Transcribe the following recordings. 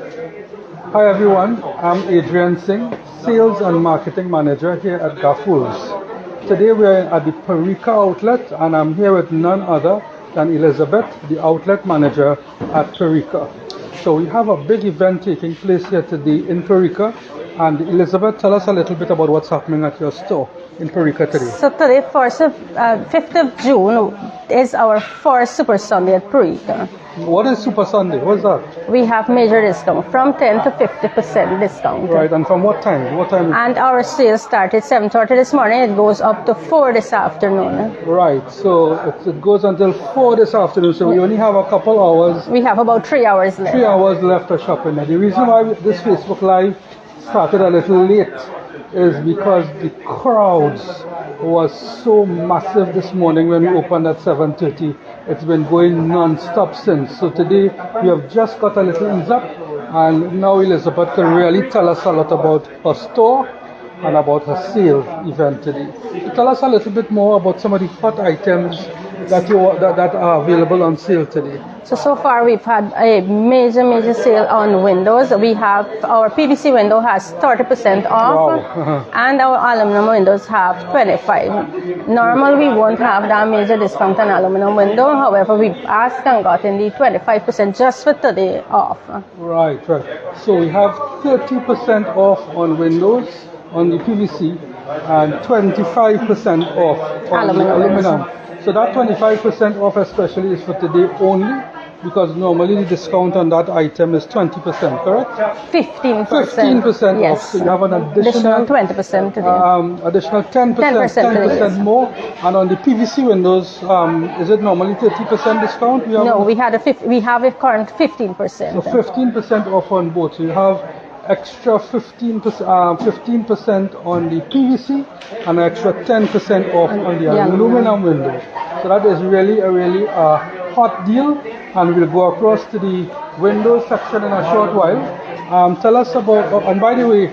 Hi everyone, I'm Adrian Singh, Sales and Marketing Manager here at Gafoors. Today we are at the Parika outlet and I'm here with none other than Elizabeth, the outlet manager at Parika. So we have a big event taking place here today in Parika, and Elizabeth, tell us a little bit about what's happening at your store in Parika today. So today, 5th of June, is our first Super Sunday at Parika. What is Super Sunday? What's that? We have major discount from 10 to 50% discount. Right, and from what time? What time? And our sales started 7:30 this morning. It goes up to 4 this afternoon. Right, so it goes until 4 this afternoon, so we only have a couple hours. We have about 3 hours left. 3 hours left of shopping. And the reason why this Facebook Live started a little late is because the crowds was so massive this morning when we opened at 7:30. It's been going non-stop since. So today we have just got a little ease up, and now Elizabeth can really tell us a lot about her store and about her sales event today. So tell us a little bit more about some of the hot items that are available on sale today. So far we've had a major sale on windows. We have our PVC window has 30% off. Wow. And our aluminum windows have 25%. Normal we won't have that major discount on aluminum window. However, we've asked and gotten the 25% just for today off. Right. So we have 30% off on windows on the PVC and 25% off on the aluminum. So that 25% off especially is for today only, because normally the discount on that item is 20%, correct? 15%. Yes. Off. So you have an additional 20% today. Additional 10% more. And on the PVC windows, is it normally 30% discount? No, we have a current 15%. So 15% off on both. So you have extra 15% on the PVC and extra 10% off on the aluminum window. So that is really a hot deal, and we'll go across to the windows section in a short while. Tell us about, and by the way,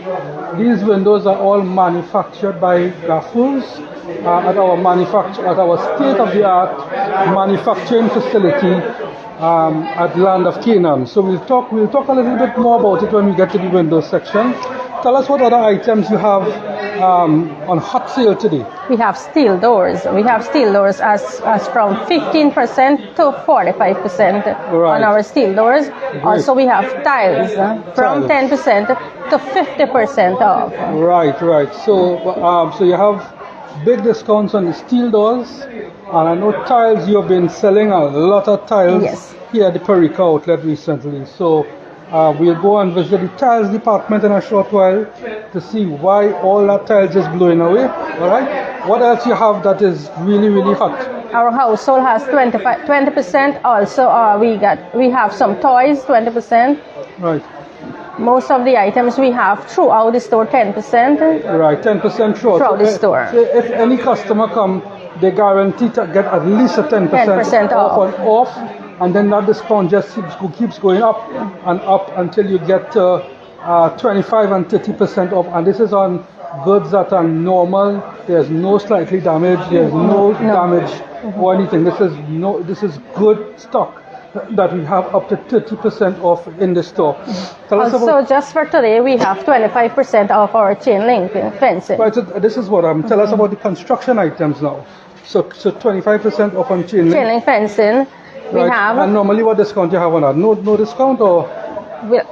these windows are all manufactured by Gafoors at our state-of-the-art manufacturing facility at Land of Canaan. So we'll talk a little bit more about it when we get to the windows section. Tell us what other items you have on hot sale today. We have steel doors. We have steel doors as from 15% to 45% on our steel doors. Great. Also, we have tiles from 10% to 50% off. Right. So you have big discounts on the steel doors, and I know tiles. You've been selling a lot of tiles here at the Parika outlet recently. So we'll go and visit the tiles department in a short while to see why all that tiles is blowing away. All right. What else you have that is really hot? Our household has 20%. Also, we have some toys, 20%. Right. Most of the items we have throughout the store, 10%. Right, 10% throughout the store. So if any customer come, they guarantee to get at least a 10% off, and then that discount just keeps going up and up until you get 25 and 30% off. And this is on goods that are normal. There's no slightly damaged. There's no damage or anything. This is good stock that we have up to 30% off in the store. Also, just for today, we have 25% off our chain link fencing. Right, so this is what tell us about the construction items now. So 25% off on chain link fencing. We have. And normally, what discount you have on that? No discount, or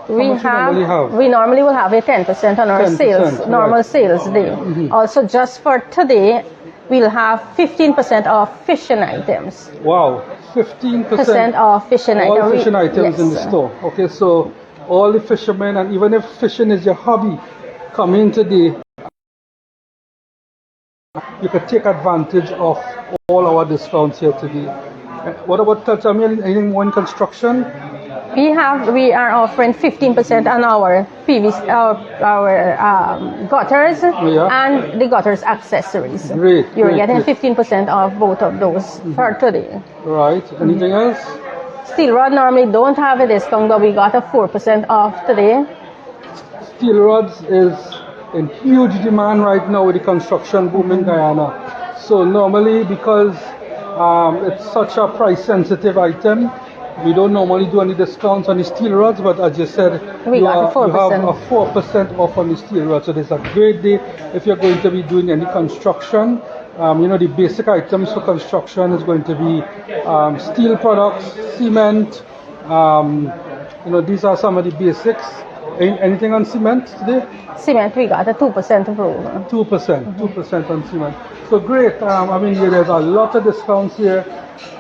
we normally will have a 10% on our sales, normal sales day. Also, just for today, we'll have 15% off fishing items. Wow, 15% off fishing items. All fishing items in the store. Okay, so all the fishermen, and even if fishing is your hobby, come in today. You can take advantage of all our discounts here today. What about, tell me anything more in construction? We are offering 15% on our PVC, our gutters and the gutters accessories. Great. You're getting 15% off both of those for today. Right. Anything else? Steel rod normally don't have a discount, but we got a 4% off today. Steel rods is in huge demand right now with the construction boom in Guyana. So normally, because it's such a price sensitive item, We don't normally do any discounts on the steel rods, but as you said, We you, got a you have 4%. a 4% off on the steel rods. So this is a great day if you're going to be doing any construction. You know, the basic items for construction is going to be steel products, cement. You know, these are some of the basics. Anything on cement today? Cement, we got a 2% approval. 2% on cement. So great. I mean, there's a lot of discounts here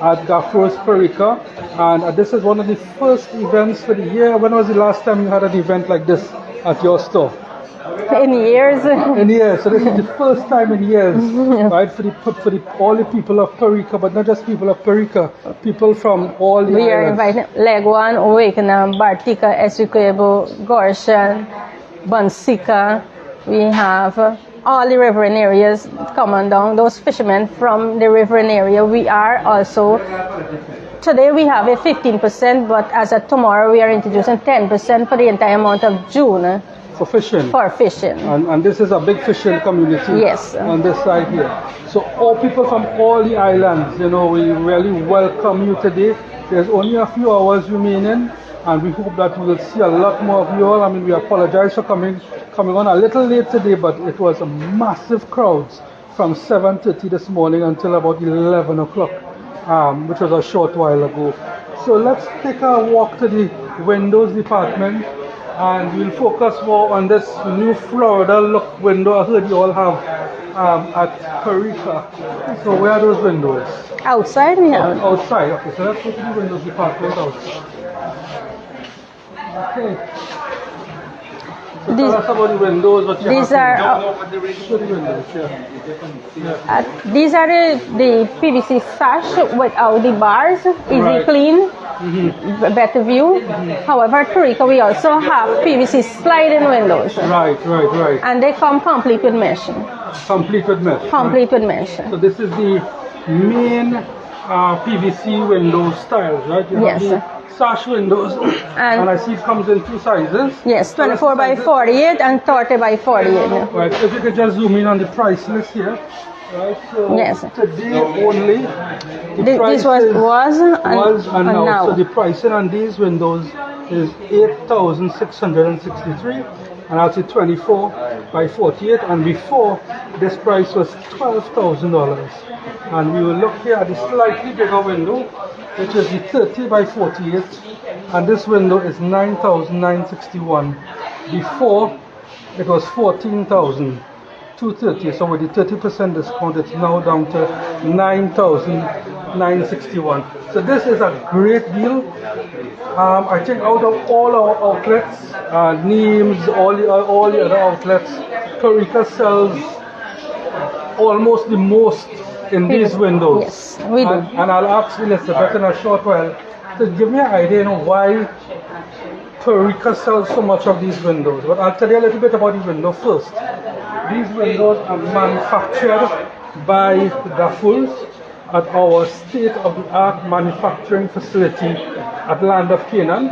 at Gafoors Parika, and this is one of the first events for the year. When was the last time you had an event like this at your store? In years. In years. So this is the first time in years, right? For all the people of Parika, but not just people of Parika, people from all the We are islands. inviting Legwan, Wakenham, Parika, Essequibo, Gorshan, Bansika. We have all the riverine areas coming down, those fishermen from the riverine area. We are also, today we have a 15%, but as of tomorrow we are introducing 10% for the entire month of June. For fishing. For fishing. And this is a big fishing community. Yes. On this side here. So all people from all the islands, you know, we really welcome you today. There's only a few hours remaining, and we hope that we will see a lot more of you all. I mean, we apologize for coming on a little late today, but it was a massive crowds from 7:30 this morning until about 11 o'clock, which was a short while ago. So let's take a walk to the windows department, and we'll focus more on this new Florida look window I heard you all have at Parika. So where are those windows? Outside we have. Outside. Okay, so let's go to the windows department outside. Okay. So tell us about the windows, what you These have. are The windows, yeah. these are the PVC sash without the bars, easy Right. clean, better view. However, at Parika we also have PVC sliding windows, Right. and they come complete with mesh. Complete with mesh. Complete with mesh. So this is the main PVC window styles, right? You have Yes. the sash windows, and I see it comes in two sizes. Yes, Tell us 24 the by sizes. 48 and 30 by 48. Right, if you could just zoom in on the price list here. Right, so Yes. today only, the This price was and now. now. So the pricing on these windows is 8,663, and that's a 24 by 48, and before this price was $12,000. And we will look here at the slightly bigger window, which is the 30 by 48, and this window is 9,961. Before it was 14,230. So with the 30% discount, it's now down to 9,961. So this is a great deal. I think out of all our outlets, Neems, all the other outlets, Parika sells almost the most in these windows. Yes, we do. And I'll ask Elizabeth in a short while to give me an idea, you know, why Parika sells so much of these windows. But I'll tell you a little bit about the window first. These windows are manufactured by Gafoors at our state-of-the-art manufacturing facility at Land of Canaan,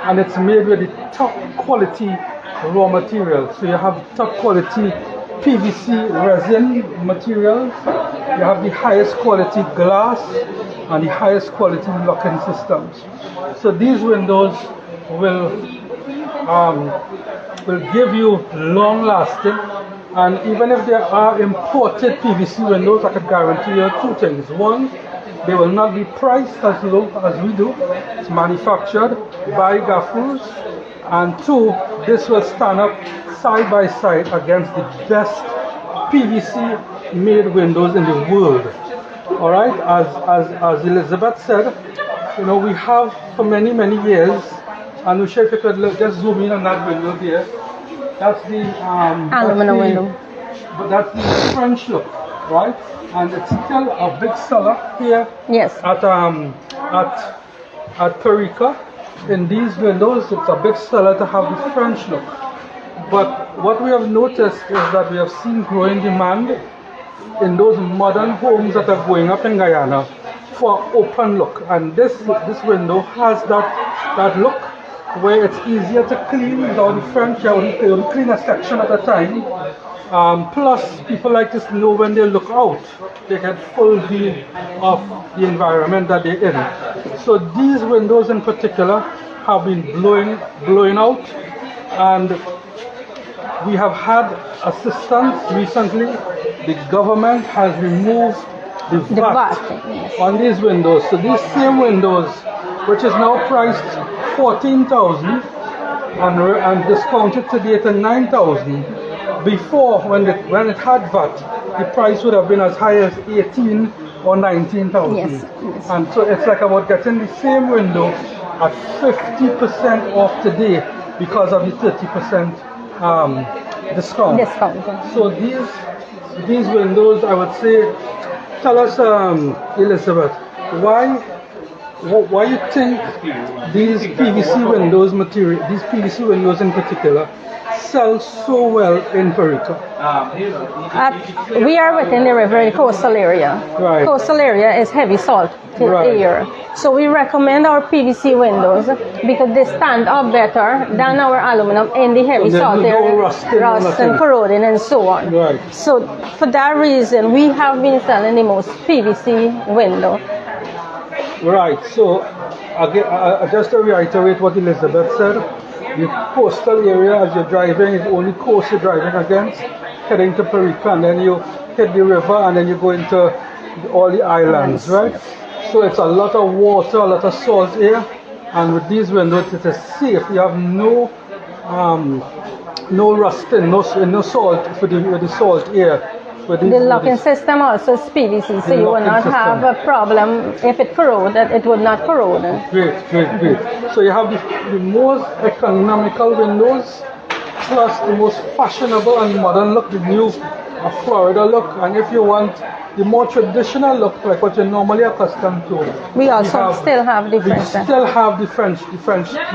and it's made with the top quality raw materials. So you have top quality PVC resin materials, you have the highest quality glass, and the highest quality locking systems. So these windows will give you long lasting, and even if there are imported PVC windows, I can guarantee you two things. One, they will not be priced as low as we do. It's manufactured by Gafoors. And two, this will stand up side by side against the best PVC made windows in the world. All right, as Elizabeth said, you know, we have for many years, and we should just zoom in on that window there. That's the aluminum window. But that's the French look, right? And it's still a big seller here. Yes. At Parika. In these windows, it's a big seller to have the French look. But what we have noticed is that we have seen growing demand in those modern homes that are going up in Guyana for open look. And this window has that look where it's easier to clean without the French. You only clean a section at a time. Plus, people like to know when they look out, they get full view of the environment that they're in. So these windows in particular have been blowing out, and we have had assistance recently. The government has removed the VAT yes. on these windows. So these same windows, which is now priced 14,000 and discounted today to 9,000. Before, when it had VAT, the price would have been as high as 18 or 19,000. Yes. And so it's like about getting the same window at 50% off today because of the 30% discount. So these windows, I would say, tell us, Elizabeth, why you think these PVC windows material, these PVC windows in particular, sell so well in Parika? We are within the very coastal area. Right. Coastal area is heavy salt area. So we recommend our PVC windows because they stand up better than our aluminum in the heavy salt area. Rust and corroding and so on. Right. So for that reason, we have been selling the most PVC window. Right. So again, just to reiterate what Elizabeth said, the coastal area, as you're driving, is only coast you're driving against, heading to Parika, and then you hit the river, and then you go into all the islands, right? So it's a lot of water, a lot of salt here, and with these windows, it is safe. You have no rusting, no salt with the salt here. The locking system also is PVC, so you will not have a problem if it corrodes, that it would not corrode. Great. So you have the most economical windows, plus the most fashionable and modern look, the new Florida look, and if you want the more traditional look, like what you're normally accustomed to, we also still have the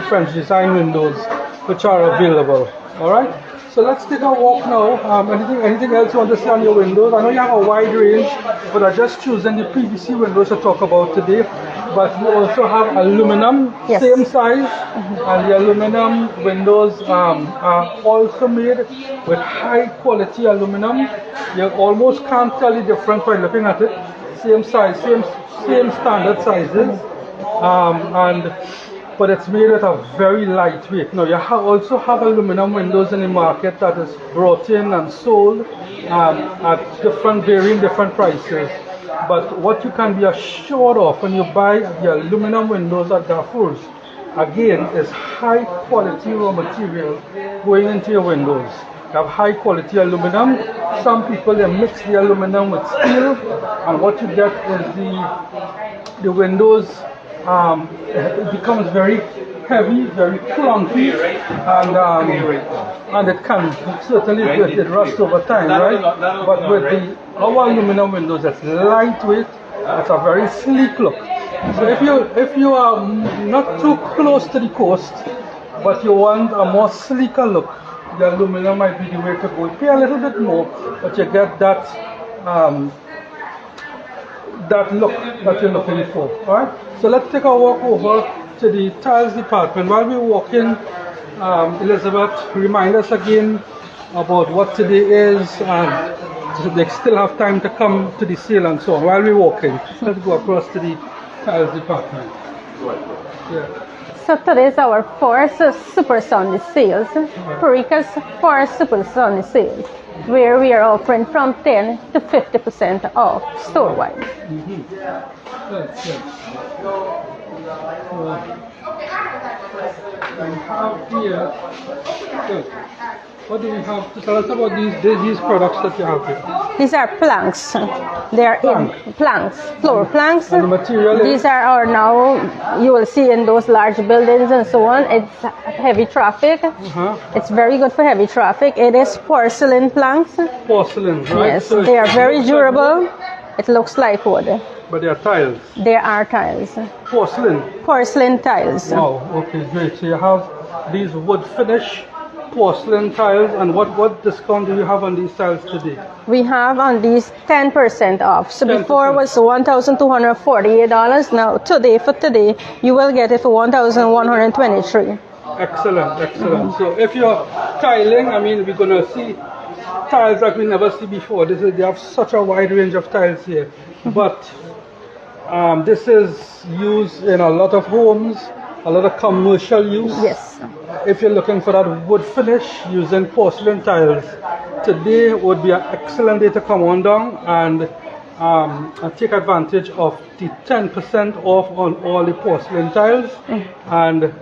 French design windows, which are available. All right. So let's take a walk now. Anything else you want to say on your windows? I know you have a wide range, but I just chosen the PVC windows to talk about today. But you also have aluminum, same size, and the aluminum windows are also made with high quality aluminum. You almost can't tell the difference by looking at it. Same size, same standard sizes, but it's made at a very light weight. Now you also have aluminum windows in the market that is brought in and sold at varying different prices. But what you can be assured of when you buy the aluminum windows at Gafoors, again, is high quality raw material going into your windows. You have high quality aluminum. Some people, they mix the aluminum with steel, and what you get is the windows, it becomes very heavy, very clunky, and it can certainly it rust over time, right? But with our aluminum windows, it's lightweight, it's a very sleek look. So if you are not too close to the coast, but you want a more sleeker look, the aluminum might be the way to go. You pay a little bit more, but you get that look that you're looking for. Alright? So let's take a walk over to the tiles department. While we're walking, Elizabeth, remind us again about what today is, and they still have time to come to the sale and so on. While we're walking, let's go across to the tiles department. Yeah. So today is our first Super Sunday sales, Parika's first Super Sunday sales, where we are offering from 10 to 50% off store-wide. What do we have to tell us about these products that you have here? These are planks. They are planks, floor planks. And the material These are now, you will see in those large buildings and so on, it's heavy traffic. It's very good for heavy traffic. It is porcelain planks. Porcelain, right? Yes, so they are very durable. It looks like wood. But they are tiles. They are tiles. Porcelain. Porcelain tiles. Wow, okay, great. So you have these wood finish porcelain tiles, and what discount do you have on these tiles today? We have on these 10% off. So 10%. before it was $1,248. Now today, you will get it for $1,123. Excellent. So if you're tiling, I mean, we're gonna see tiles that we never see before. They have such a wide range of tiles here. But this is used in a lot of homes, a lot of commercial use. Yes. If you're looking for that wood finish using porcelain tiles, today would be an excellent day to come on down and take advantage of the 10% off on all the porcelain tiles. And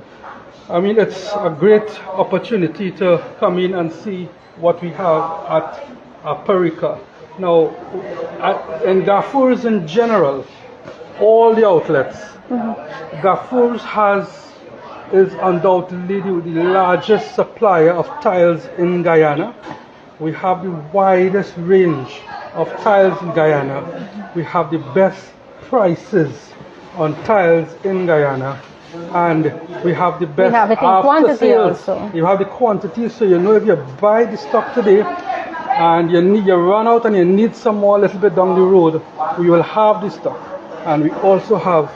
I mean, it's a great opportunity to come in and see what we have at Parika. Now, in Gafoors in general, all the outlets, Gafoors is undoubtedly the largest supplier of tiles in Guyana. We have the widest range of tiles in Guyana. We have the best prices on tiles in Guyana. And we have the best we have it in after quantity sales. also. You have the quantity, so you know if you buy the stock today and you run out and you need some more a little bit down the road, we will have the stock. And we also have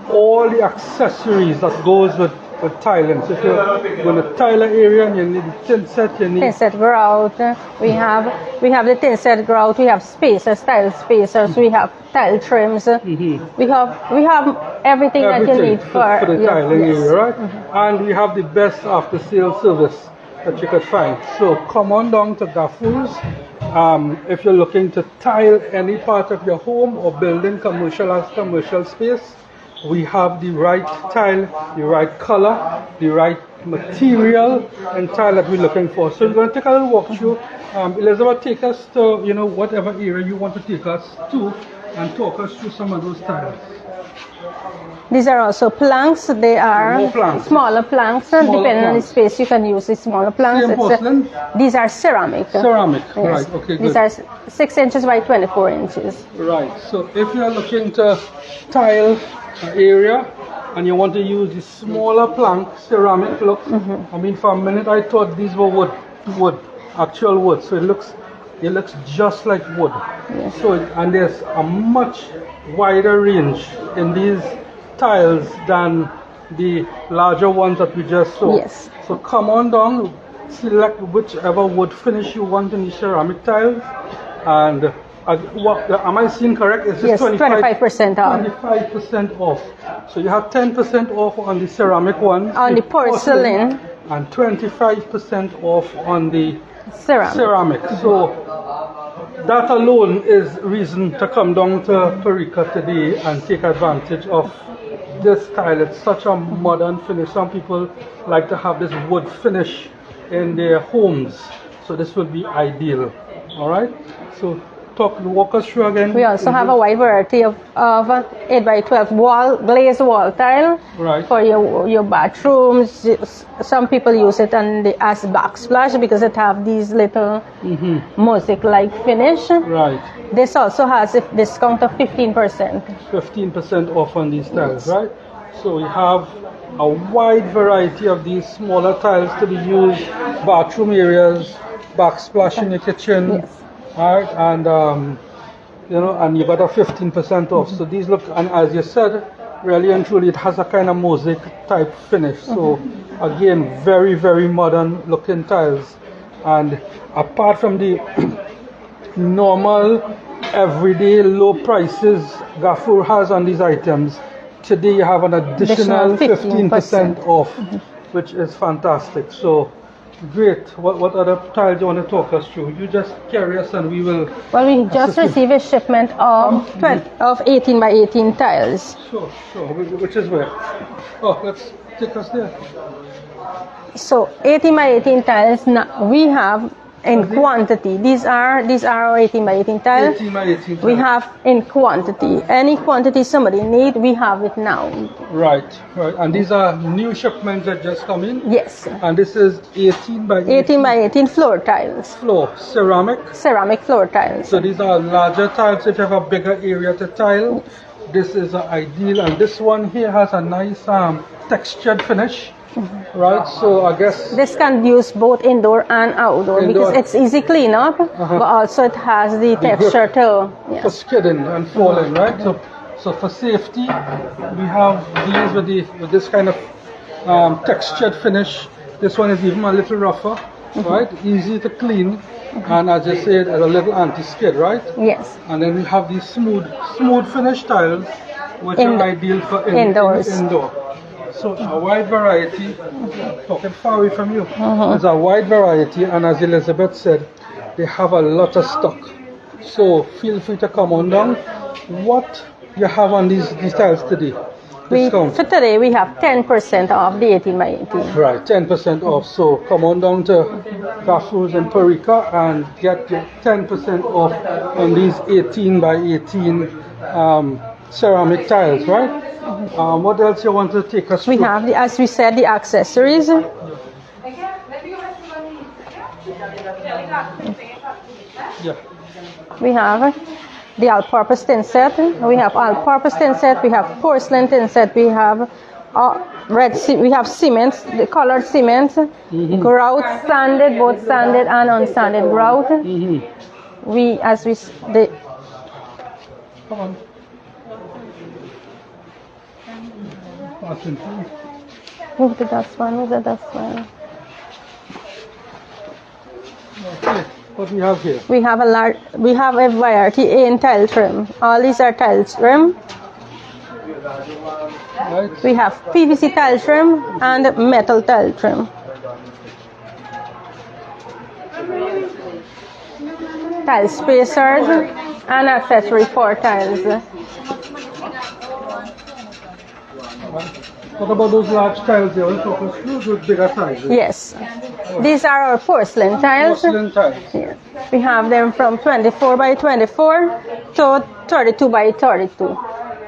all the accessories that goes with tiling. So if you're in a tiler area and you need the tin set, you need tin set grout. We have the tin set grout. We have spacers, tile spacers. We have tile trims. We have everything that you need for the tiling area, right? And we have the best after sale service that you could find. So come on down to Gafoors. If you're looking to tile any part of your home or building, commercial space, we have the right tile, the right color, the right material and tile that we're looking for. So we're going to take a little walk through. Elizabeth, take us to whatever area you want to take us to and talk us through some of those tiles. These are also planks. They are smaller planks. Depending on the space, you can use the smaller planks. Same porcelain? These are ceramic. Ceramic, yes. Right, okay, good. These are 6 inches by 24 inches. Right, so if you're looking to tile an area and you want to use the smaller plank, ceramic look, I mean, for a minute I thought these were actual wood, so it looks just like wood. Yes. So, and there's a much wider range in these tiles than the larger ones that we just saw. Yes. So come on down, select whichever wood finish you want in the ceramic tiles, and am I seeing correct? It's yes, 25% off. 25% off. So you have 10% off on the ceramic ones. On the porcelain. And 25% off on the ceramic. So that alone is reason to come down to Parika today and take advantage of this style. It's such a modern finish. Some people like to have this wood finish in their homes, so this will be ideal. All right, so walk us through again. We also have a wide variety of 8 by 12 glazed wall tile for your bathrooms. Some people use it as backsplash because it have these little mosaic-like finish. Right. This also has a discount of 15%. 15% off on these tiles, right? So we have a wide variety of these smaller tiles to be used, bathroom areas, backsplash in your kitchen. Yes. Alright, and and you got a 15% off. So these look, and as you said, really and truly, it has a kind of mosaic type finish. So again, very, very modern looking tiles. And apart from the normal, everyday low prices Gafoor has on these items, today you have an additional 15% off, which is fantastic. So great. What other tiles do you want to talk us through? You just carry us and we will. Well, we just received a shipment of 18 by 18 tiles. Sure. Which is where? Oh, let's take us there. So 18 by 18 tiles now we have in quantity. These are our 18 by 18 tiles. 18 by 18 tiles. We have in quantity. Any quantity somebody need, we have it now. Right. And these are new shipments that just come in? Yes. And this is 18 by 18? 18 by 18 floor tiles. Ceramic? Ceramic floor tiles. So these are larger tiles. If you have a bigger area to tile, this is ideal. And this one here has a nice textured finish. Right, so I guess this can use both indoor and outdoor because it's easy clean up, but also it has the texture too. For skidding and falling, right? So for safety, we have these with this kind of textured finish. This one is even a little rougher, right? Easy to clean, and as you said, a little anti-skid, right? Yes. And then we have these smooth finish tiles, which are ideal for indoors. indoor. So a wide variety. Talking far away from you, there's a wide variety, and as Elizabeth said, they have a lot of stock. So feel free to come on down. What you have on these tiles today? For today, we have 10% off the 18 by 18. Right, 10% off. So come on down to Gafoors in Parika and get your 10% off on these 18 by 18 ceramic tiles, right? What else you want to take us through? We have, as we said, the accessories. Yeah. We have the all-purpose tin set. We have all-purpose tin set. We have porcelain tin set. We have we have cements, the colored cements, grout, sanded, both sanded and unsanded grout. Come on. Move the dust one. Okay. What do we have here? We have a variety in tile trim. All these are tile trim. Right. We have PVC tile trim and metal tile trim. Tile spacers and accessory for tiles. What about those large tiles here? Those bigger sizes? Yes. These are our porcelain tiles. Porcelain tiles. Yes. We have them from 24 by 24 to 32 by 32.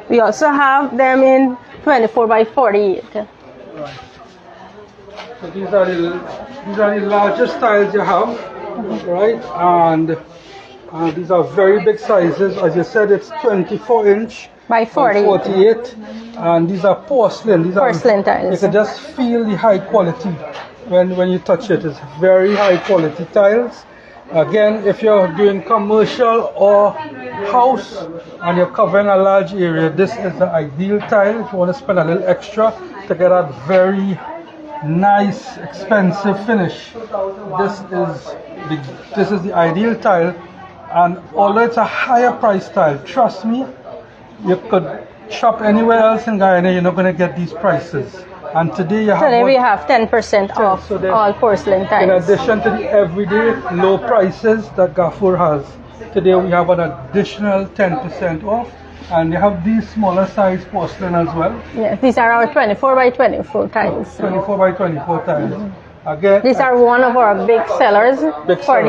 We also have them in 24 by 48. Right. So these are the largest tiles you have, right? And these are very big sizes. As you said, it's 24-inch by 48, and these are porcelain. These porcelain tiles. You can just feel the high quality when you touch it. It's very high quality tiles. Again, if you're doing commercial or house and you're covering a large area, this is the ideal tile if you want to spend a little extra to get that very nice, expensive finish. This is the ideal tile, and although it's a higher price tile, trust me, you could shop anywhere else in Guyana, you're not going to get these prices. And today we have 10% off all porcelain tiles. In addition to the everyday low prices that Gafoor has, today we have an additional 10% off. And they have these smaller size porcelain as well. Yes, these are our 24 by 24 tiles. 24 by 24 tiles. Again, these are one of our big sellers for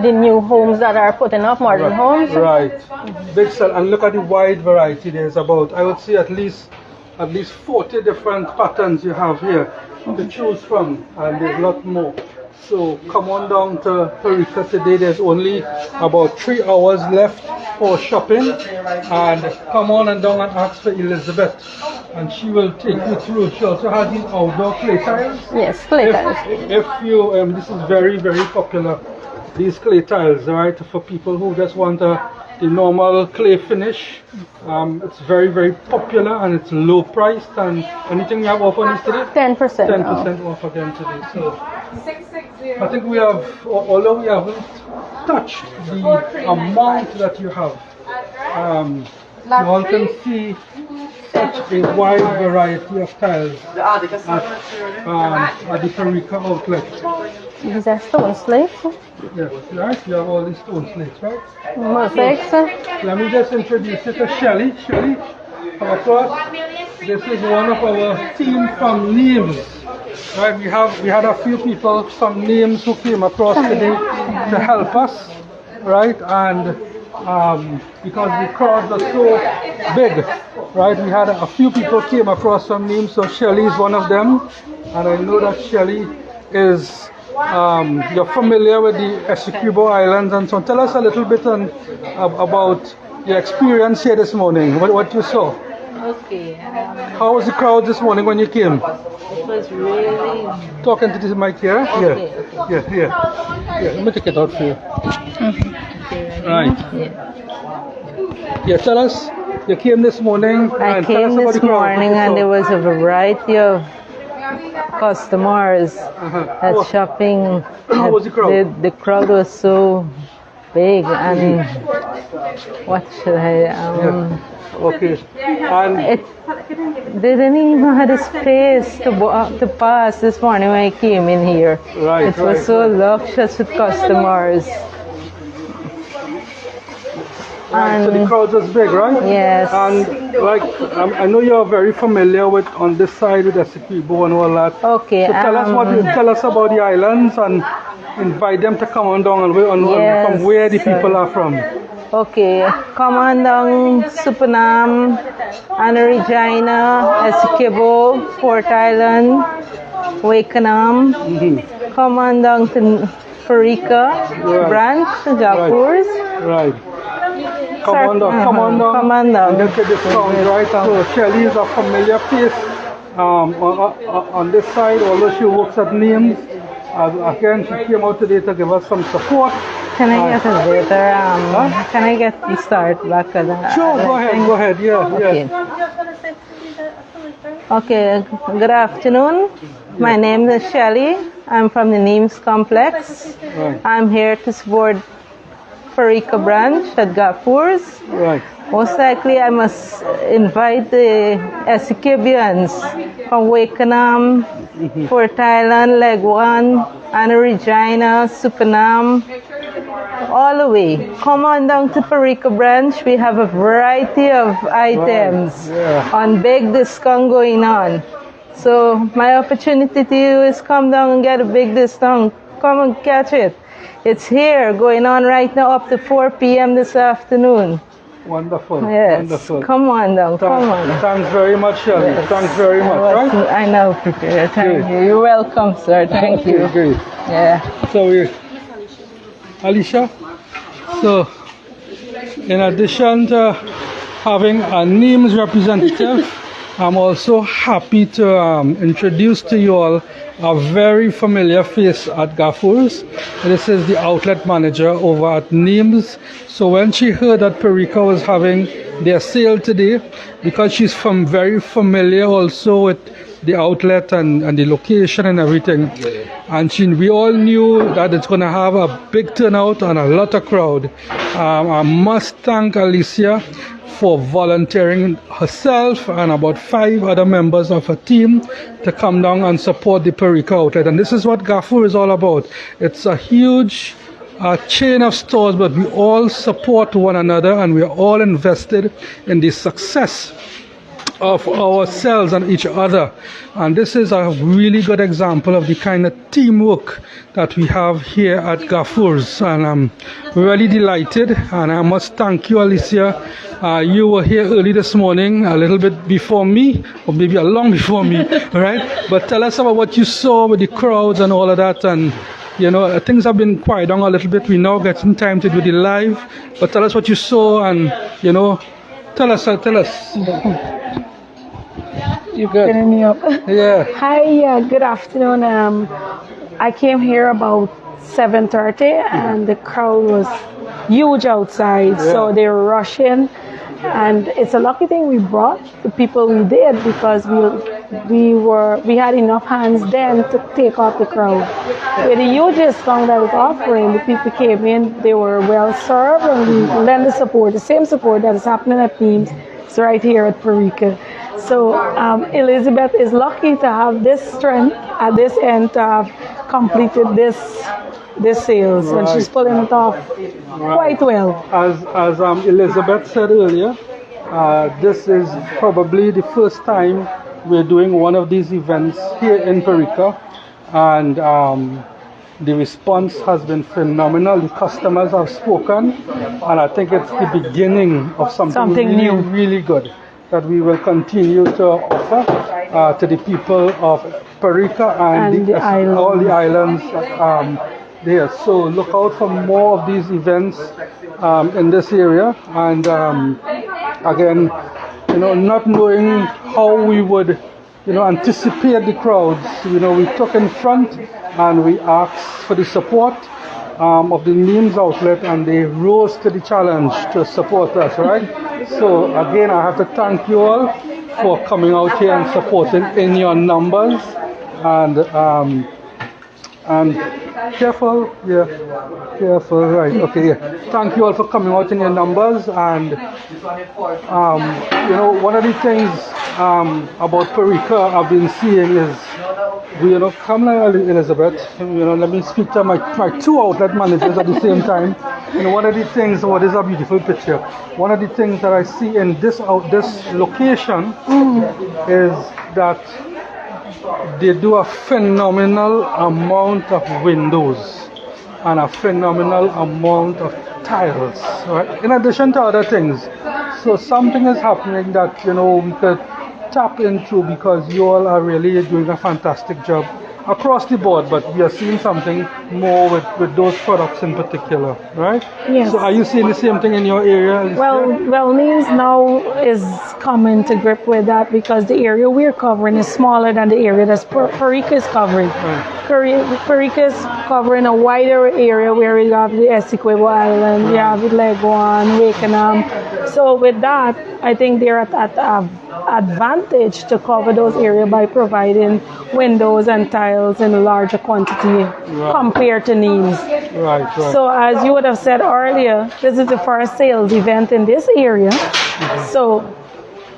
the new homes that are putting up, modern homes. Right. Big seller. And look at the wide variety. There's about, I would say, at least 40 different patterns you have here to choose from, and there's a lot more. So come on down to Parika today. There's only about 3 hours left for shopping, and come on and down and ask for Elizabeth, and she will take you through. She also has these outdoor clay tiles. Yes, clay tiles. If you this is very, very popular, these clay tiles, right, for people who just want the normal clay finish. It's very, very popular, and it's low priced. And anything we have off on this today? 10%. 10% off again today. So I think we have, although we haven't touched the amount that you have, you all can see such a wide variety of tiles at the Parika outlet. These are stone slates. Yes, right. You have all these stone slates, right? Mosaics. Let me just introduce you to Shelly. Shelly, come across. This is one of our team from Names. Right, we had a few people from Names who came across today to help us, right? And because the crowds are so big, right? We had a few people came across from Names, so Shelly is one of them, and I know that Shelly is. You're familiar with the Essequibo Islands, and so tell us a little bit about your experience here this morning. What you saw? Okay. How was the crowd this morning when you came? It was really. Talking to this mic here. Okay. Yeah. Let me take it out for you. Right. Yeah. Tell us. You came this morning. I came this morning, and there was a variety of customers at shopping. How was the crowd? The crowd was so big, and what should I? Okay. And They didn't even have the space to pass this morning when I came in here. Right, It was so luscious with customers. right, so the crowd was big, right? Yes. And like, I know you're very familiar with on this side with Essequibo and all that. Okay. So tell us about the islands and invite them to come on down from where the people are from. Okay, come on down Supanam, Anna Regina, Essequibo, Port Island, Wakenham. Come on down to Parika branch, Gafoors. Right. Come on down. And then take this sound, right? So Shelly is a familiar face on this side, although she works at Names. Again, she came out today to give us some support. Can I get a later? Can I get the start back? Sure, go ahead. Yeah. Okay, good afternoon. My name is Shelly. I'm from the Names Complex. Right. I'm here to support Parika branch at Gafoors. Right. Most likely I must invite the Essequibians from Wakenham, Port Island, Legwan, Anna Regina, Supanam, all the way. Come on down to Parika branch. We have a variety of items on big discount going on. So my opportunity to you is come down and get a big discount. Come and catch it. It's here going on right now up to 4 p.m. this afternoon. Wonderful. Yes. Wonderful. Come on down. Come on. Thanks very much, Shelly. Yes. Thanks very much. Right? I know, prepare. Thank you. You're welcome, sir. Thank you. Great. Yeah. So Alicia. So in addition to having a Names representative, I'm also happy to introduce to you all a very familiar face at Gafoors. This is the outlet manager over at Names. So when she heard that Parika was having their sale today, because she's very familiar also with the outlet and the location and everything, and we all knew that it's going to have a big turnout and a lot of crowd. I must thank Alicia for volunteering herself and about 5 other members of her team to come down and support the Parika outlet. And this is what Gafoor is all about. It's a huge chain of stores, but we all support one another and we are all invested in the success of ourselves and each other. And this is a really good example of the kind of teamwork that we have here at Gafoors. And I'm really delighted, and I must thank you, Alicia. You were here early this morning, a little bit before me, or maybe a long before me, right? But tell us about what you saw with the crowds and all of that. And you know, things have been quiet down a little bit. We now get some time to do the live, but tell us what you saw, and you know, tell us. You good? Getting me up. Yeah. Hi, good afternoon. I came here about 7:30, and the crowd was huge outside, so they were rushing. And it's a lucky thing we brought the people we did, because we had enough hands then to take off the crowd. With the huge discount that I was offering, the people came in, they were well served, and we lend the support, the same support that is happening at Names. It's right here at Parika. So Elizabeth is lucky to have this strength at this end to have completed this sales, and she's pulling it off quite well. As Elizabeth said earlier, this is probably the first time we're doing one of these events here in Parika, and the response has been phenomenal. The customers have spoken, and I think it's the beginning of something really, new, really good that we will continue to offer to the people of Parika and all the islands there. So look out for more of these events in this area. And again, you know, not knowing how we would, you know, anticipate the crowds, you know, we took in front and we asked for the support of the Names outlet, and they rose to the challenge to support us, right? So again, I have to thank you all for coming out here and supporting in your numbers. And careful, yeah, careful, right, okay, yeah. Thank you all for coming out in your numbers. And you know, one of the things about Parika I've been seeing is, you know, come now, Elizabeth, you know, let me speak to my two outlet managers at the same time. You know, one of the things, what is a beautiful picture, one of the things that I see in this location is that they do a phenomenal amount of windows and a phenomenal amount of tiles, right? In addition to other things. So something is happening that, you know, we could tap into, because you all are really doing a fantastic job across the board, but we are seeing something more with those products in particular, right? Yes. So are you seeing the same thing in your area? Well, News now is coming to grip with that, because the area we're covering is smaller than the area that Parika is covering. Parika is covering a wider area where we have the Essequibo Island, we have the Leguan, Wakenham. So with that, I think they're at advantage to cover those areas by providing windows and tiles in a larger quantity compared to Neems. Right. So as you would have said earlier, this is the first sales event in this area. So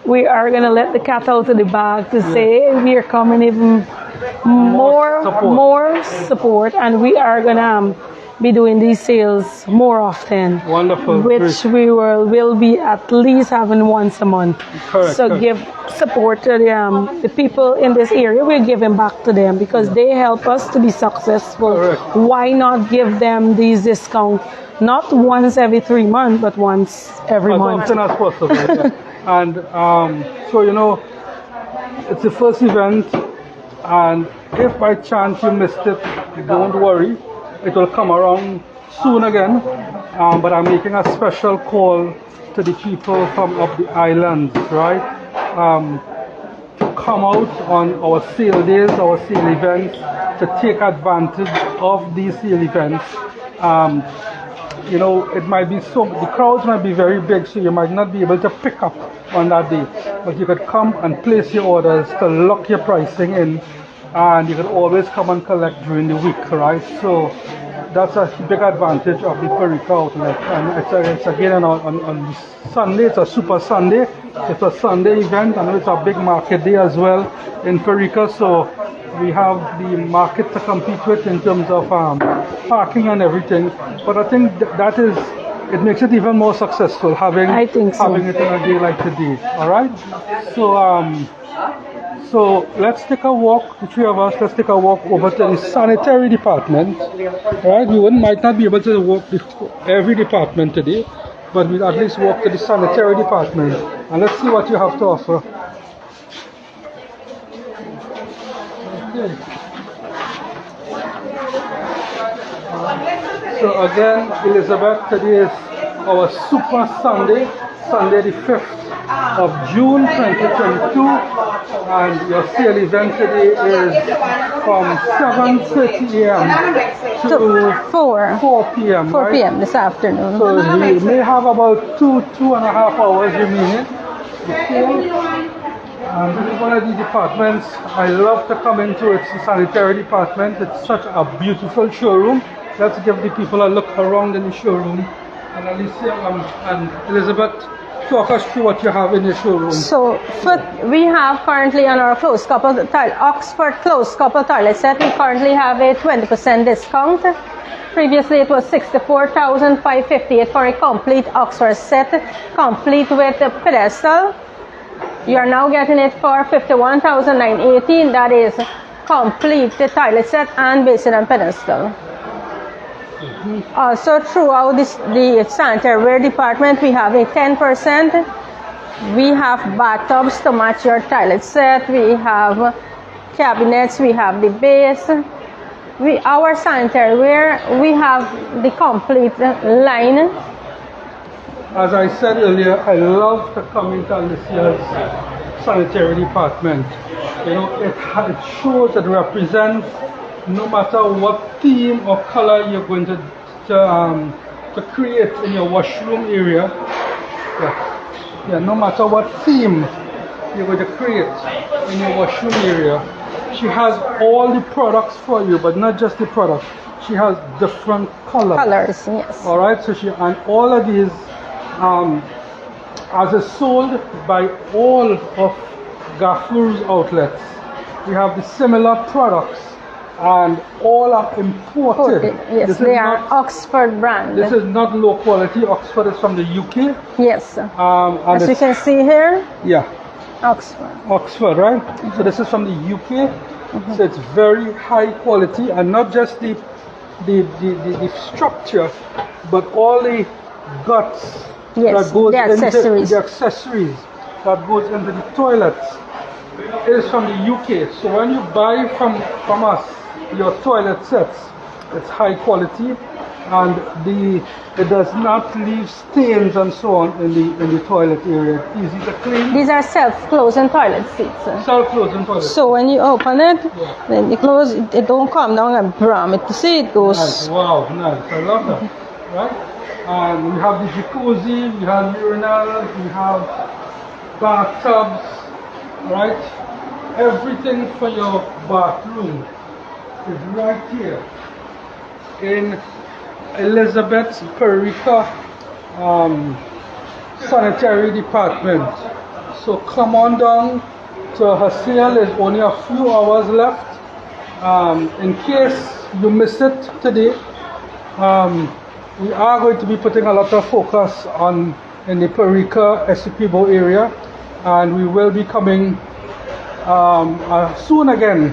we are going to let the cat out of the bag to say we are coming even more support, and we are going to be doing these sales more often. Wonderful. Which we will be at least having once a month. Correct. Give support to the people in this area. We're giving back to them because they help us to be successful. Correct. Why not give them these discounts? Not once every 3 months, but once every month. As often as possible. Yeah. And so, you know, it's the first event, and if by chance you missed it, don't worry. It will come around soon again, but I'm making a special call to the people from up the islands, right? To come out on our sale days, our sale events, to take advantage of these sale events. You know, it might be the crowds might be very big, so you might not be able to pick up on that day, but you could come and place your orders to lock your pricing in, and you can always come and collect during the week, right? So that's a big advantage of the Parika outlet. And it's again on Sunday. It's a Super Sunday. It's a Sunday event, and it's a big market day as well in Parika. So we have the market to compete with in terms of parking and everything. But I think it makes it even more successful having it on a day like today. All right. So let's take a walk, the three of us, let's take a walk over to the sanitary department. Right? We might not be able to walk every department today, but we'll at least walk to the sanitary department and let's see what you have to offer. Okay. So again, Elizabeth, today is our Super Sunday, Sunday the 5th of June 2022, and your sale event today is from 7:30 a.m. to 4 p.m. 4 p.m. this afternoon. So we may have about 2.5 hours remaining. And this is one of the departments I love to come into. It's the sanitary department. It's such a beautiful showroom. Let's give the people a look around in the showroom. And Alicia and Elizabeth, talk us through what you have in the showroom. So we have currently on our closed couple Oxford closed couple toilet set, we currently have a 20% discount. Previously it was $64,558 for a complete Oxford set, complete with a pedestal. You are now getting it for $51,918. That is complete the toilet set and basin and pedestal. Also throughout the sanitary ware department, we have a 10%. We have bathtubs to match your toilet set. We have cabinets. We have the base. Our sanitary ware, we have the complete line. As I said earlier, I love to come into Alicia's sanitary department. You know, it shows, it represents, no matter what theme or color you're going to create in your washroom area. Yeah, no matter what theme you're going to create in your washroom area, She has all the products for you, but not just the products. She has different colors. Colors, yes. All right, so and all of these, as is sold by all of Gafoors outlets. We have the similar products, and all are imported. Yes, they are Oxford brand. This is not low quality. Oxford is from the UK. Yes. And As you can see here, yeah, Oxford, right? So this is from the UK. So it's very high quality, and not just the structure, but all the guts Yes, that goes the accessories. into the accessories that goes into the toilets is from the UK. So when you buy from us your toilet sets, it's high quality, and it does not leave stains and so on in the toilet area. It's easy to clean. These are self-closing toilet seats. Self-closing toilet. So when you open it, then you close it, don't come down and bram it. You see, it goes. Nice. Wow, nice. I love that. Right? And we have the jacuzzi, we have urinals, we have bathtubs, right? Everything for your bathroom is right here in Elizabeth's Parika sanitary department. So come on down to her sale. There's only a few hours left. In case you miss it today, we are going to be putting a lot of focus in the Parika Essequibo area, and we will be coming soon again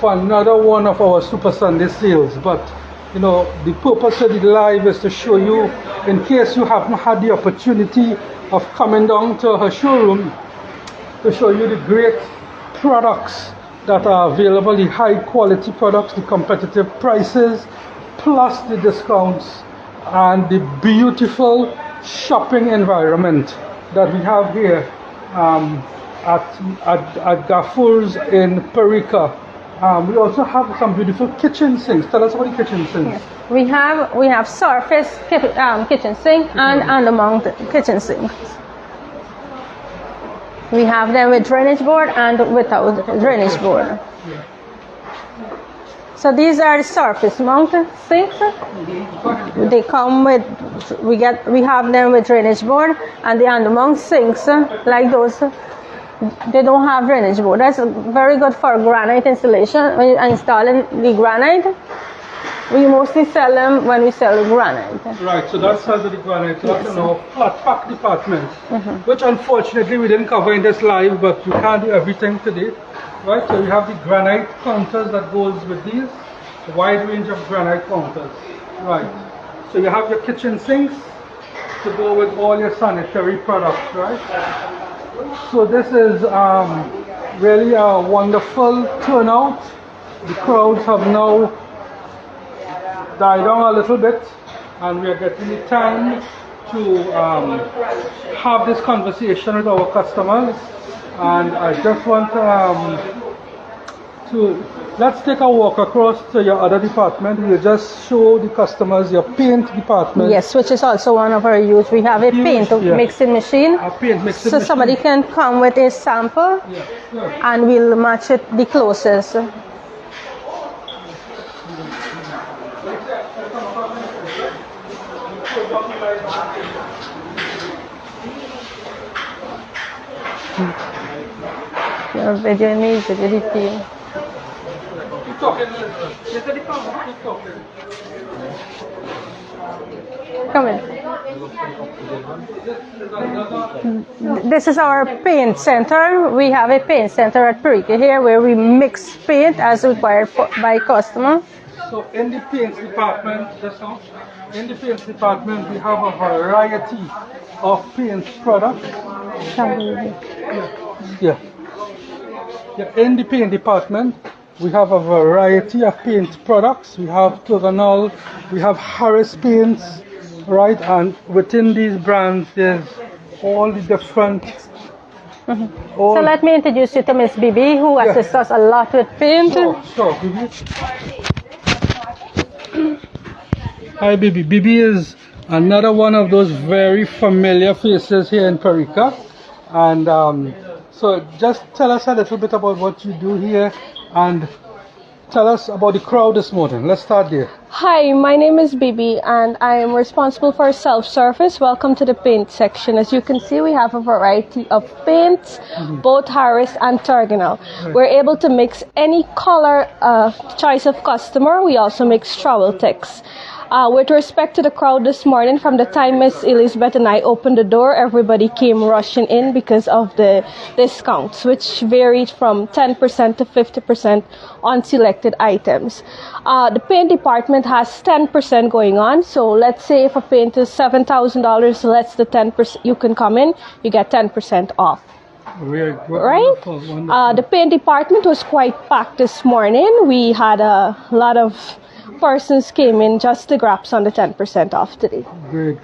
for another one of our Super Sunday sales. But you know, the purpose of the live is to show you, in case you haven't had the opportunity of coming down to her showroom, to show you the great products that are available, the high quality products, the competitive prices, plus the discounts, and the beautiful shopping environment that we have here at Gafoors in Parika. We also have some beautiful kitchen sinks. Tell us about the kitchen sinks. Yes. We have surface kitchen sink and undermount kitchen sinks. We have them with drainage board and without drainage board. So these are the surface mount sinks. They come with, we have them with drainage board, and the undermount sinks, like those, they don't have drainage board. That's very good for granite installation. When you're installing the granite, we mostly sell them when we sell the granite. Right, so that's the granite. So that's in our Flatpack department, which unfortunately we didn't cover in this live, but we can't do everything today. Right, so we have the granite counters that goes with these, a wide range of granite counters. Right, so you have your kitchen sinks to go with all your sanitary products, right? So this is really a wonderful turnout. The crowds have now died down a little bit, and we are getting the time to have this conversation with our customers. And I just want let's take a walk across to your other department. We'll just show the customers your paint department. Yes, which is also one of our use. We have a paint mixing machine. A paint mixing so machine. Somebody can come with a sample, and we'll match it the closest. Your video me, video team. Come in. This is our paint center. We have a paint center at Parika here where we mix paint as required by customer. So in the paint department, we have a variety of paint products. Yeah. In the paint department, we have a variety of paint products. We have Toganol, we have Harris paints, right? And within these brands, there's all the different. So let me introduce you to Miss Bibi, who assists us a lot with paint. Sure, Bibi. Hi, Bibi. Bibi is another one of those very familiar faces here in Parika, and so just tell us a little bit about what you do here and tell us about the crowd this morning. Let's start there. Hi, my name is Bibi and I am responsible for self-service. Welcome to the paint section. As you can see, we have a variety of paints, both Harris and Terginal. We're able to mix any color choice of customer. We also mix travel text. With respect to the crowd this morning, from the time Miss Elizabeth and I opened the door, everybody came rushing in because of the discounts, which varied from 10% to 50% on selected items. The paint department has 10% going on. So let's say if a paint is $7,000, less the 10%, you can come in, you get 10% off. Right? Wonderful. The paint department was quite packed this morning. We had a lot of persons came in just to grab on the 10% off today. Great.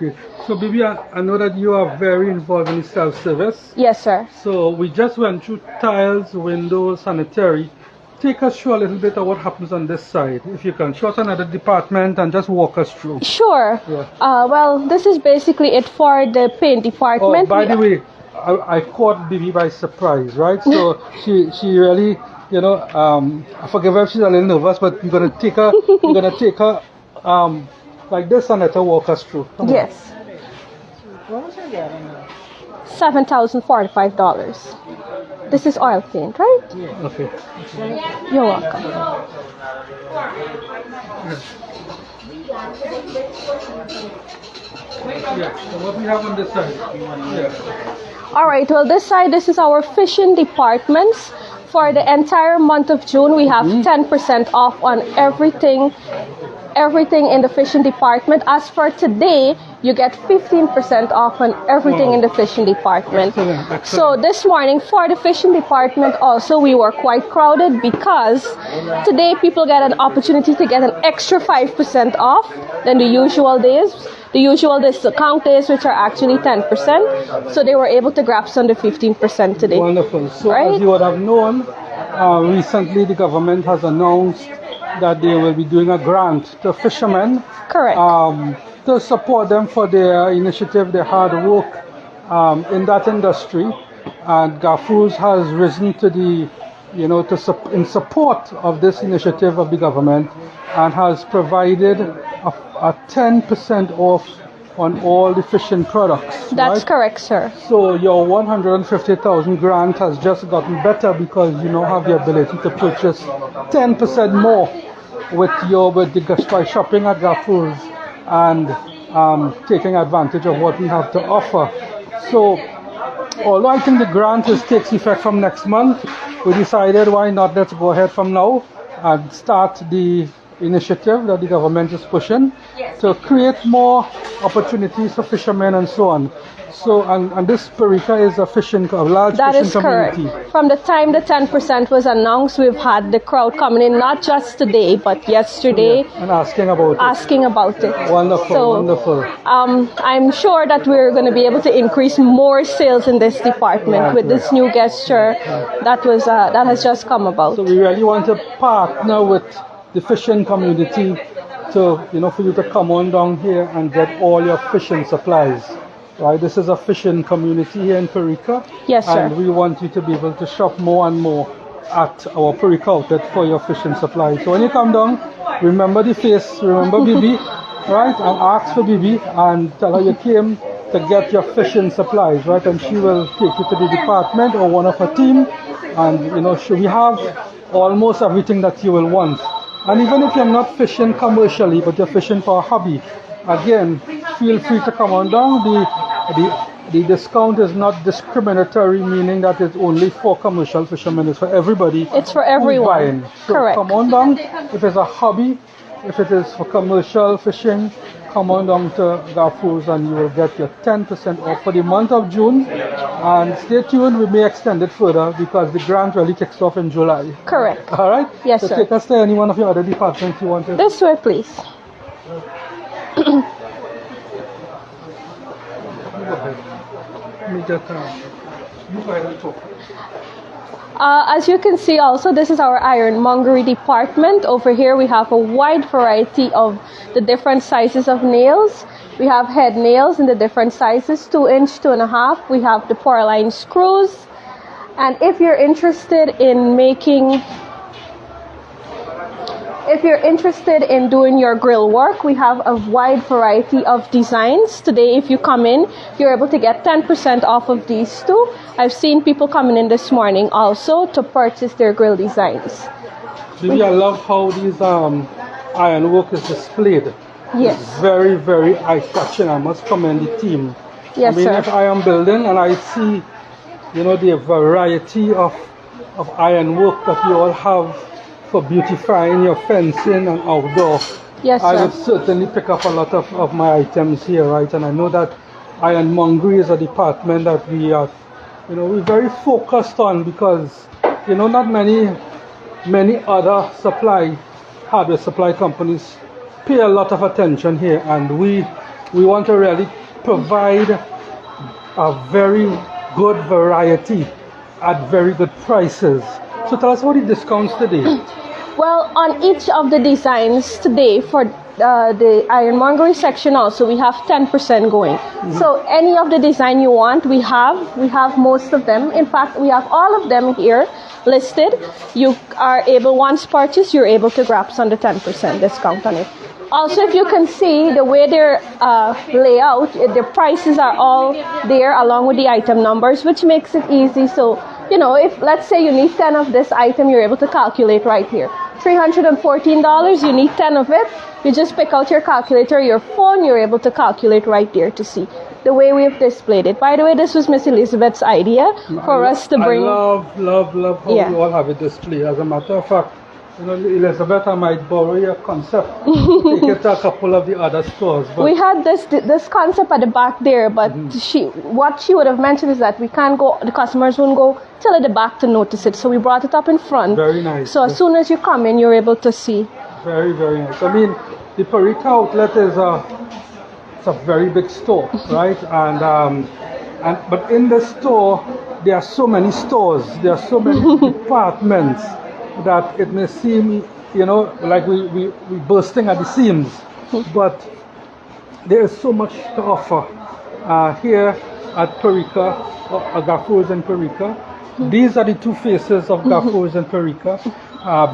So, Bibi, I know that you are very involved in self-service. Yes, sir. So, we just went through tiles, windows, sanitary. Take us through a little bit of what happens on this side. If you can, show us another department and just walk us through. Sure. Yeah. Well, this is basically it for the paint department. Oh, by the way, I caught Bibi by surprise, right? So, she really... I forgive her if she's a little nervous, but we're gonna take her like this and let her walk us through. Come on. Yes. What was I getting? $7,045. This is oil paint, right? Yeah. Okay. You're welcome. Yeah. So what we have on this side? Yeah. All right. Well, this side, this is our fishing departments. For the entire month of June, we have 10% off on everything in the fishing department. As for today, you get 15% off on everything in the fishing department. Excellent. So this morning for the fishing department also, we were quite crowded because today people get an opportunity to get an extra 5% off than the usual days. The usual discount days, which are actually 10%. So they were able to grab some of the 15% today. Wonderful. So Right? as you would have known, recently the government has announced that they will be doing a grant to fishermen. Correct. To support them for their initiative, their hard work in that industry. And Gafoors has risen to the, in support of this initiative of the government and has provided a 10% off on all the fishing products. That's right? correct, sir. So your 150,000 grant has just gotten better because you now have the ability to purchase 10% more by shopping at Gafoors and taking advantage of what we have to offer. So although I think the grant takes effect from next month, we decided why not let's go ahead from now and start the initiative that the government is pushing to create more opportunities for fishermen and so on. So, and this Parika is a large fishing community. That is correct. From the time the 10% was announced, we've had the crowd coming in, not just today, but yesterday. Yeah, and asking about it. Wonderful, so, wonderful. I'm sure that we're going to be able to increase more sales in this department with this new gesture that has just come about. So we really want to partner with the fishing community to, for you to come on down here and get all your fishing supplies. Right, this is a fishing community here in Parika. Yes, sir. And we want you to be able to shop more and more at our Parika outlet for your fishing supplies. So when you come down, remember the face, remember Bibi, right? And ask for Bibi and tell her you came to get your fishing supplies, right? And she will take you to the department or one of her team. And, we have almost everything that you will want. And even if you're not fishing commercially, but you're fishing for a hobby, again, feel free to come on down. The discount is not discriminatory, meaning that it's only for commercial fishermen. It's for everybody. It's for everyone. So correct. Come on down. If it's a hobby, if it is for commercial fishing, come on down to Gafoors and you will get your 10% off for the month of June. And stay tuned, we may extend it further because the grant really kicks off in July. Correct. All right? Yes, so sir. Take us to any one of your other departments you want to. This way, please. As you can see also, this is our ironmongery department. Over here we have a wide variety of the different sizes of nails. We have head nails in the different sizes, 2-inch, 2.5. We have the pour line screws. And if you're interested in making if you're interested in doing your grill work, we have a wide variety of designs. Today, if you come in, you're able to get 10% off of these too. I've seen people coming in this morning also to purchase their grill designs. Baby, I love how these ironwork is displayed. Yes. It's very, very eye-catching. I must commend the team. Yes, I mean, sir. if I am building and I see, the variety of ironwork that you all have for beautifying your fencing and outdoor, Yes, I sir. would certainly pick up a lot of my items here, right? And I know that ironmongery is a department that we are, we're very focused on because, not many other hardware supply companies pay a lot of attention here, and we want to really provide a very good variety at very good prices. So tell us about the discounts today. Well, on each of the designs today for the ironmongery section also, we have 10% going. So any of the design you want, we have most of them. In fact, we have all of them here listed. You are able, once purchased, you're able to grab some of the 10% discount on it. Also, if you can see the way they're layout, the prices are all there along with the item numbers, which makes it easy. So, if let's say you need 10 of this item, you're able to calculate right here. $314, you need 10 of it. You just pick out your calculator, your phone, you're able to calculate right there to see the way we've displayed it. By the way, this was Miss Elizabeth's idea for us to bring. I love how you all have it displayed. As a matter of fact, Elizabeth, I might borrow your concept to take it to a couple of the other stores. But we had this concept at the back there, but what she would have mentioned is that we can't go, the customers won't go till at the back to notice it. So we brought it up in front. Very nice. So as soon as you come in, you're able to see. Very, very nice. I mean, the Parika outlet is it's a very big store, right? But in the store, there are so many stores, there are so many departments that it may seem, like we bursting at the seams, but there is so much to offer here at Parika, Gafoors and Parika. These are the two faces of Gafoors and Parika,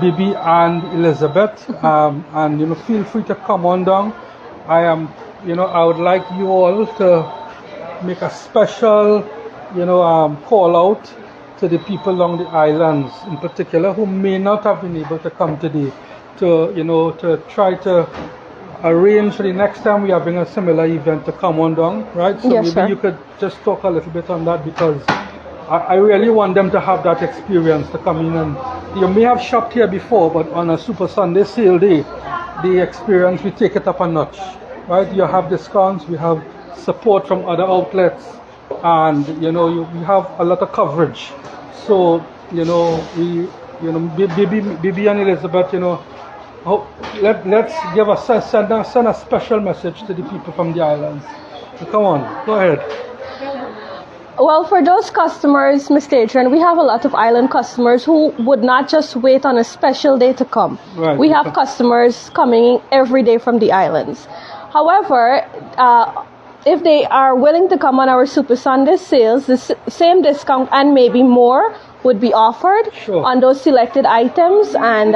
Bibi and Elizabeth, and feel free to come on down. I would like you all to make a special, call out to the people along the islands in particular who may not have been able to come today, to try to arrange for the next time we are having a similar event to come on down, right? So yes, maybe sir. you could just talk a little bit on that, because I really want them to have that experience to come in. And you may have shopped here before, but on a Super Sunday sale day, the experience, we take it up a notch, right? You have discounts, we have support from other outlets, and we have a lot of coverage. So Bibi and Elizabeth, let's send a special message to the people from the islands. So come on, go ahead. Well, for those customers, Mr. Adrian, we have a lot of island customers who would not just wait on a special day to come. Right. We have customers coming every day from the islands. However, if they are willing to come on our Super Sunday sales, the same discount and maybe more would be offered on those selected items. And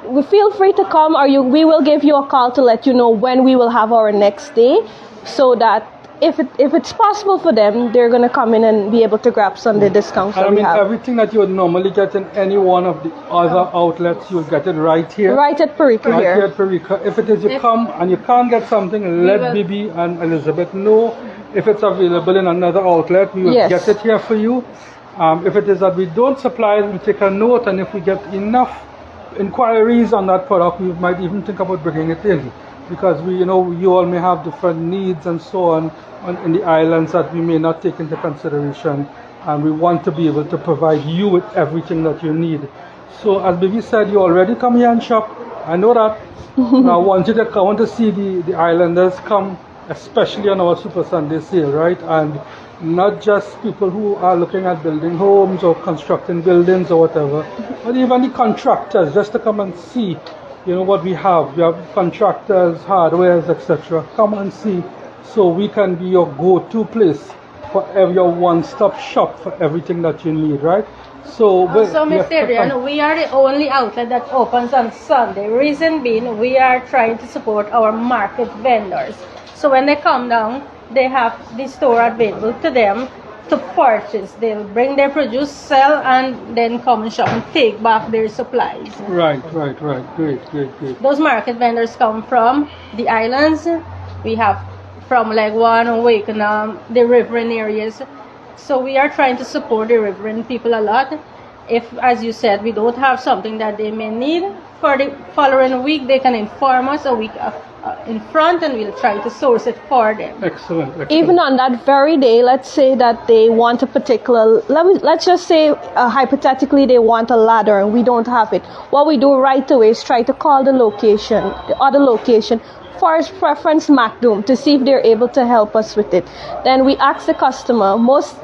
we feel free to come, or we will give you a call to let you know when we will have our next day, so that if it's possible for them, they're going to come in and be able to grab some of the discounts that we have. Everything that you would normally get in any one of the other outlets, you'll get it right here. Right at Parika Right here. here at Parika. If it is you come and you can't get something, let Bibi and Elizabeth know. If it's available in another outlet, we will get it here for you. If it is that we don't supply it, we take a note, and if we get enough inquiries on that product, we might even think about bringing it in. Because you all may have different needs and so on in the islands that we may not take into consideration, and we want to be able to provide you with everything that you need. So as Bibi said, you already come here and shop. I know that. I want to see the islanders come, especially on our Super Sunday sale, right? And not just people who are looking at building homes or constructing buildings or whatever, but even the contractors, just to come and see what we have. We have contractors, hardwares, etc. Come and see, so we can be your go-to place for your one-stop shop for everything that you need, right? So, Also, yes, Mr. Adrian, we are the only outlet that opens on Sunday. Reason being, we are trying to support our market vendors. So when they come down, they have the store available to them to purchase. They'll bring their produce, sell, and then come and shop and take back their supplies. Right. Great. Those market vendors come from the islands. We have from Leguan, Wakenham, the riverine areas. So we are trying to support the riverine people a lot. If, as you said, we don't have something that they may need for the following week, they can inform us a week in front, and we'll try to source it for them. Excellent. Even on that very day, let's say that they want a particular, let's just say hypothetically they want a ladder and we don't have it. What we do right away is try to call the other location, first preference MacDoom, to see if they're able to help us with it. Then we ask the customer,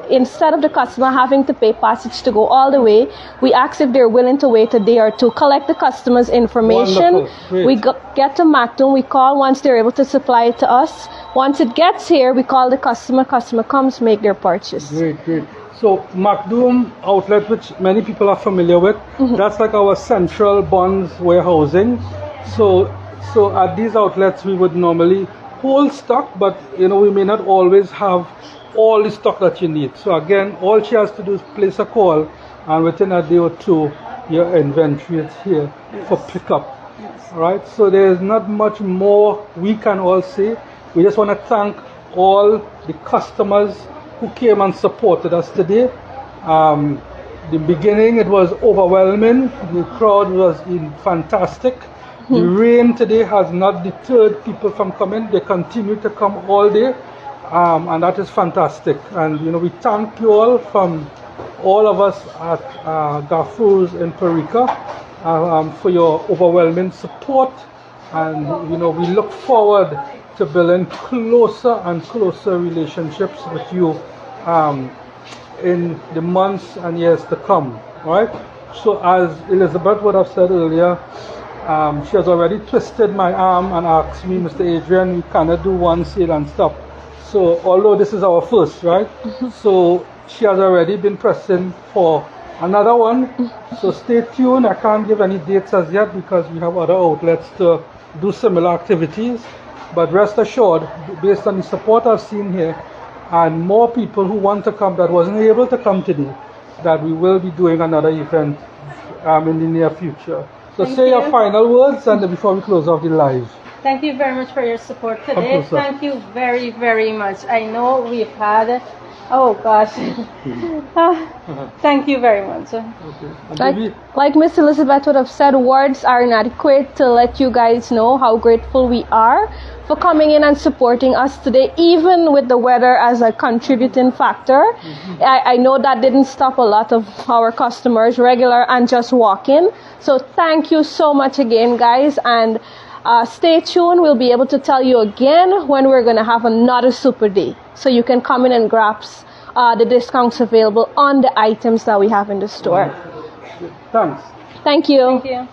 instead of the customer having to pay passage to go all the way, we ask if they're willing to wait a day or two, collect the customer's information. We get to MacDoom, we call once they're able to supply it to us. Once it gets here, we call the customer comes, make their purchase. Great. So MacDoom outlet, which many people are familiar with, that's like our central bonds warehousing. So at these outlets we would normally hold stock, but we may not always have all the stock that you need. So again, all she has to do is place a call, and within a day or two your inventory is here for pickup. Right? So there's not much more we can all say. We just want to thank all the customers who came and supported us today. The beginning, it was overwhelming. The crowd was fantastic. The rain today has not deterred people from coming. They continue to come all day, and that is fantastic. And we thank you all, from all of us at Gafoors in Parika, for your overwhelming support. And we look forward to building closer and closer relationships with you in the months and years to come. Right? So as Elizabeth would have said earlier, she has already twisted my arm and asked me, Mr. Adrian, we cannot do one sale and stop. So although this is our first, right? So she has already been pressing for another one. So stay tuned. I can't give any dates as yet because we have other outlets to do similar activities. But rest assured, based on the support I've seen here and more people who want to come that wasn't able to come today, that we will be doing another event in the near future. So say your final words and before we close off the live. Thank you very much for your support today. Thank you very, very much. I know we've had, oh gosh, thank you very much. Like Miss Elizabeth would have said, words are inadequate to let you guys know how grateful we are for coming in and supporting us today, even with the weather as a contributing factor. I know that didn't stop a lot of our customers, regular and just walk-in. So thank you so much again, guys, and stay tuned. We'll be able to tell you again when we're going to have another super day, so you can come in and grasp the discounts available on the items that we have in the store. Thanks. Thank you. Thank you.